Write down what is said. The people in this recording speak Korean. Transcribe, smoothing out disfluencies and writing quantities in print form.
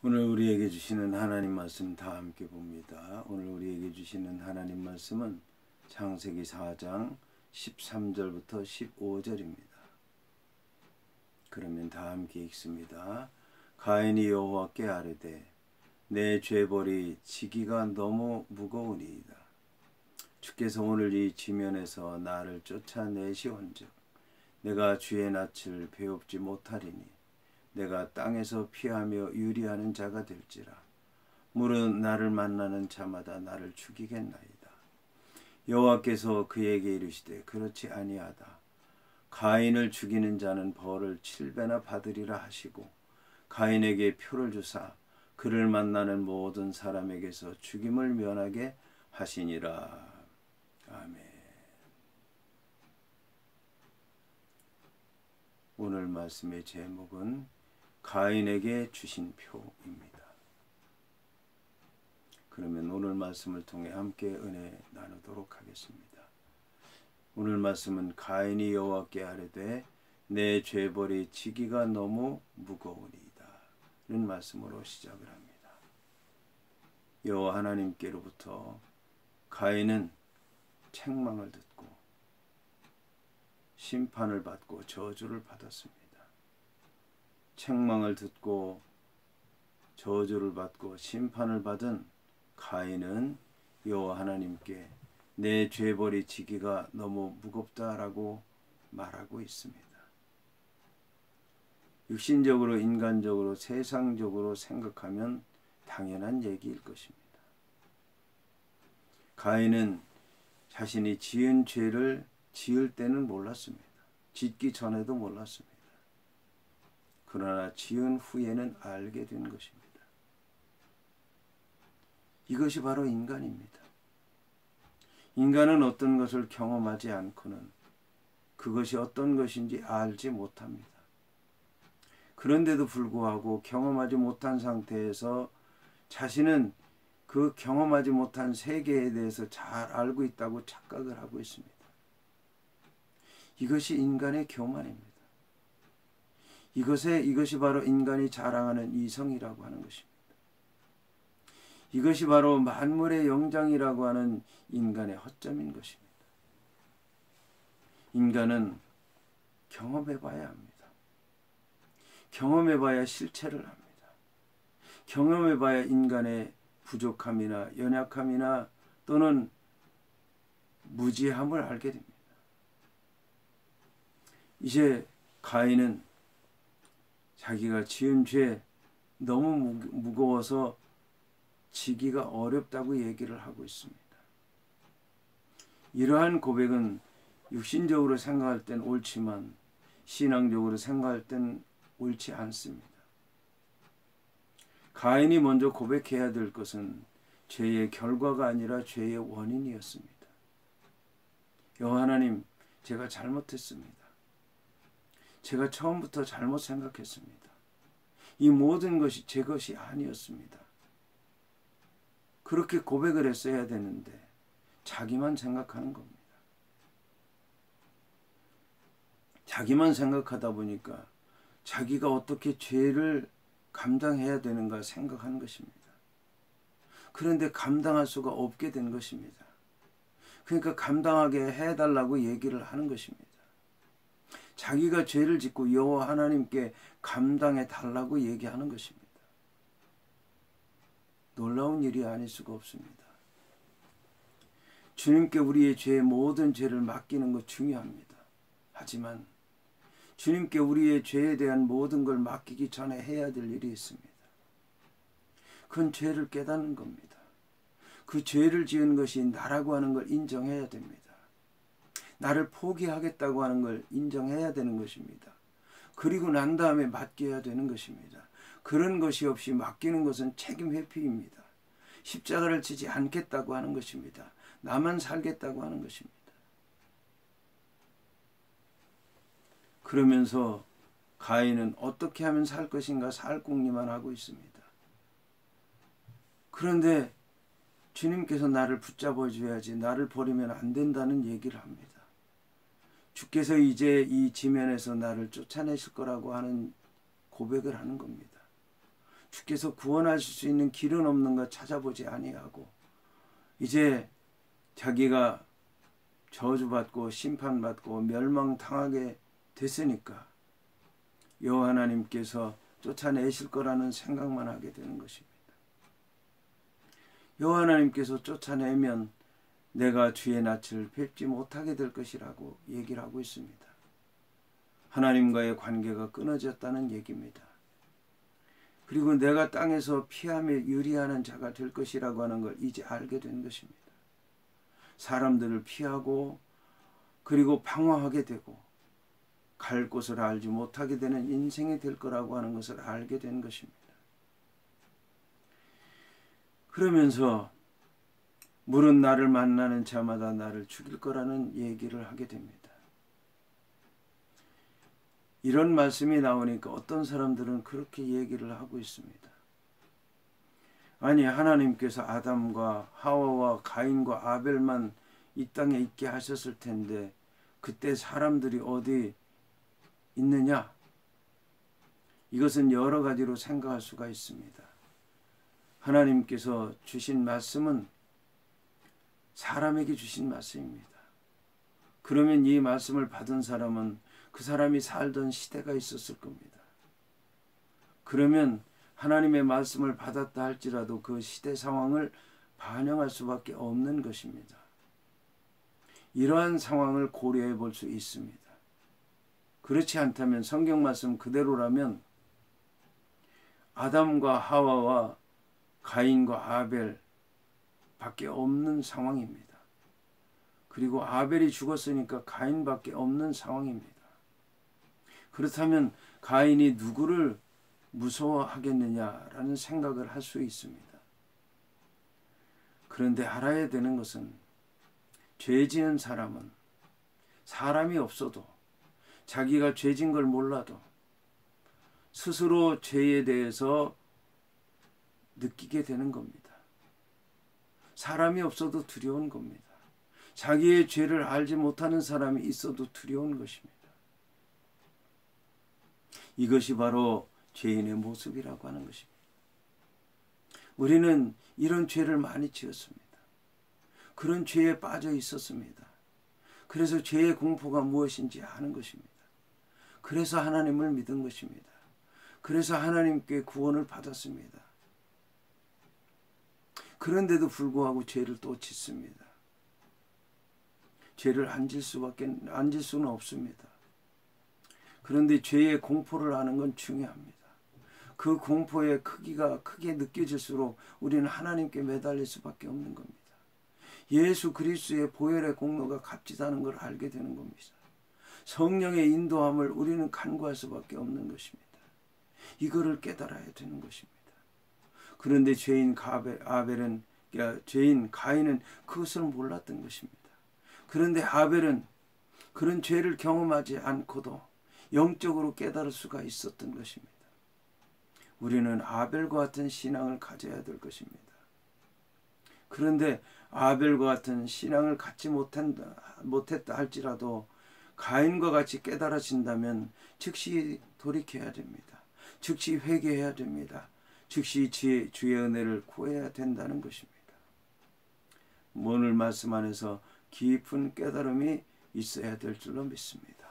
오늘 우리에게 주시는 하나님 말씀 다 함께 봅니다. 오늘 우리에게 주시는 하나님 말씀은 창세기 4장 13절부터 15절입니다. 그러면 다 함께 읽습니다. 가인이 여호와께 아뢰되 내 죄벌이 지기가 너무 무거우니이다. 주께서 오늘 이 지면에서 나를 쫓아내시온즉 내가 주의 낯을 배웁지 못하리니 내가 땅에서 피하며 유리하는 자가 될지라. 물은 나를 만나는 자마다 나를 죽이겠나이다. 여호와께서 그에게 이르시되 그렇지 아니하다. 가인을 죽이는 자는 벌을 7배나 받으리라 하시고 가인에게 표를 주사 그를 만나는 모든 사람에게서 죽임을 면하게 하시니라. 아멘. 오늘 말씀의 제목은 가인에게 주신 표입니다. 그러면 오늘 말씀을 통해 함께 은혜 나누도록 하겠습니다. 오늘 말씀은 가인이 여호와께 아뢰되 내 죄벌이 지기가 너무 무거우니이다 이런 말씀으로 시작을 합니다. 여호와 하나님께로부터 가인은 책망을 듣고 심판을 받고 저주를 받았습니다. 책망을 듣고 저주를 받고 심판을 받은 가인은 여호와 하나님께 내 죄벌이 지기가 너무 무겁다라고 말하고 있습니다. 육신적으로 인간적으로 세상적으로 생각하면 당연한 얘기일 것입니다. 가인은 자신이 지은 죄를 지을 때는 몰랐습니다. 짓기 전에도 몰랐습니다. 그러나 지은 후에는 알게 된 것입니다. 이것이 바로 인간입니다. 인간은 어떤 것을 경험하지 않고는 그것이 어떤 것인지 알지 못합니다. 그런데도 불구하고 경험하지 못한 상태에서 자신은 그 경험하지 못한 세계에 대해서 잘 알고 있다고 착각을 하고 있습니다. 이것이 인간의 교만입니다. 이것이 바로 인간이 자랑하는 이성이라고 하는 것입니다. 이것이 바로 만물의 영장이라고 하는 인간의 허점인 것입니다. 인간은 경험해봐야 합니다. 경험해봐야 실체를 합니다. 경험해봐야 인간의 부족함이나 연약함이나 또는 무지함을 알게 됩니다. 이제 가인은 자기가 지은 죄 너무 무거워서 지기가 어렵다고 얘기를 하고 있습니다. 이러한 고백은 육신적으로 생각할 땐 옳지만 신앙적으로 생각할 땐 옳지 않습니다. 가인이 먼저 고백해야 될 것은 죄의 결과가 아니라 죄의 원인이었습니다. 여호와 하나님, 제가 잘못했습니다. 제가 처음부터 잘못 생각했습니다. 이 모든 것이 제 것이 아니었습니다. 그렇게 고백을 했어야 되는데 자기만 생각하는 겁니다. 자기만 생각하다 보니까 자기가 어떻게 죄를 감당해야 되는가 생각하는 것입니다. 그런데 감당할 수가 없게 된 것입니다. 그러니까 감당하게 해달라고 얘기를 하는 것입니다. 자기가 죄를 짓고 여호와 하나님께 감당해 달라고 얘기하는 것입니다. 놀라운 일이 아닐 수가 없습니다. 주님께 우리의 죄의 모든 죄를 맡기는 것 중요합니다. 하지만 주님께 우리의 죄에 대한 모든 걸 맡기기 전에 해야 될 일이 있습니다. 그건 죄를 깨닫는 겁니다. 그 죄를 지은 것이 나라고 하는 걸 인정해야 됩니다. 나를 포기하겠다고 하는 걸 인정해야 되는 것입니다. 그리고 난 다음에 맡겨야 되는 것입니다. 그런 것이 없이 맡기는 것은 책임 회피입니다. 십자가를 지지 않겠다고 하는 것입니다. 나만 살겠다고 하는 것입니다. 그러면서 가인은 어떻게 하면 살 것인가 살궁리만 하고 있습니다. 그런데 주님께서 나를 붙잡아 줘야지 나를 버리면 안 된다는 얘기를 합니다. 주께서 이제 이 지면에서 나를 쫓아내실 거라고 하는 고백을 하는 겁니다. 주께서 구원하실 수 있는 길은 없는가 찾아보지 아니하고 이제 자기가 저주받고 심판받고 멸망당하게 됐으니까 여호와 하나님께서 쫓아내실 거라는 생각만 하게 되는 것입니다. 여호와 하나님께서 쫓아내면 내가 주의 낯을 뵙지 못하게 될 것이라고 얘기를 하고 있습니다. 하나님과의 관계가 끊어졌다는 얘기입니다. 그리고 내가 땅에서 피하며 유리하는 자가 될 것이라고 하는 걸 이제 알게 된 것입니다. 사람들을 피하고 그리고 방황하게 되고 갈 곳을 알지 못하게 되는 인생이 될 거라고 하는 것을 알게 된 것입니다. 그러면서 물은 나를 만나는 자마다 나를 죽일 거라는 얘기를 하게 됩니다. 이런 말씀이 나오니까 어떤 사람들은 그렇게 얘기를 하고 있습니다. 아니 하나님께서 아담과 하와와 가인과 아벨만 이 땅에 있게 하셨을 텐데 그때 사람들이 어디 있느냐? 이것은 여러 가지로 생각할 수가 있습니다. 하나님께서 주신 말씀은 사람에게 주신 말씀입니다. 그러면 이 말씀을 받은 사람은 그 사람이 살던 시대가 있었을 겁니다. 그러면 하나님의 말씀을 받았다 할지라도 그 시대 상황을 반영할 수밖에 없는 것입니다. 이러한 상황을 고려해 볼 수 있습니다. 그렇지 않다면 성경 말씀 그대로라면 아담과 하와와 가인과 아벨 밖에 없는 상황입니다. 그리고 아벨이 죽었으니까 가인밖에 없는 상황입니다. 그렇다면 가인이 누구를 무서워하겠느냐라는 생각을 할 수 있습니다. 그런데 알아야 되는 것은 죄 지은 사람은 사람이 없어도 자기가 죄진 걸 몰라도 스스로 죄에 대해서 느끼게 되는 겁니다. 사람이 없어도 두려운 겁니다. 자기의 죄를 알지 못하는 사람이 있어도 두려운 것입니다. 이것이 바로 죄인의 모습이라고 하는 것입니다. 우리는 이런 죄를 많이 지었습니다. 그런 죄에 빠져 있었습니다. 그래서 죄의 공포가 무엇인지 아는 것입니다. 그래서 하나님을 믿은 것입니다. 그래서 하나님께 구원을 받았습니다. 그런데도 불구하고 죄를 또 짓습니다. 죄를 안 질 수는 없습니다. 그런데 죄의 공포를 아는 건 중요합니다. 그 공포의 크기가 크게 느껴질수록 우리는 하나님께 매달릴 수밖에 없는 겁니다. 예수 그리스도의 보혈의 공로가 값지다는 걸 알게 되는 겁니다. 성령의 인도함을 우리는 간구할 수밖에 없는 것입니다. 이거를 깨달아야 되는 것입니다. 그런데 죄인 가인은 그것을 몰랐던 것입니다. 그런데 아벨은 그런 죄를 경험하지 않고도 영적으로 깨달을 수가 있었던 것입니다. 우리는 아벨과 같은 신앙을 가져야 될 것입니다. 그런데 아벨과 같은 신앙을 갖지 못했다 할지라도 가인과 같이 깨달아진다면 즉시 돌이켜야 됩니다. 즉시 회개해야 됩니다. 즉시 주의 은혜를 구해야 된다는 것입니다. 오늘 말씀 안에서 깊은 깨달음이 있어야 될 줄로 믿습니다.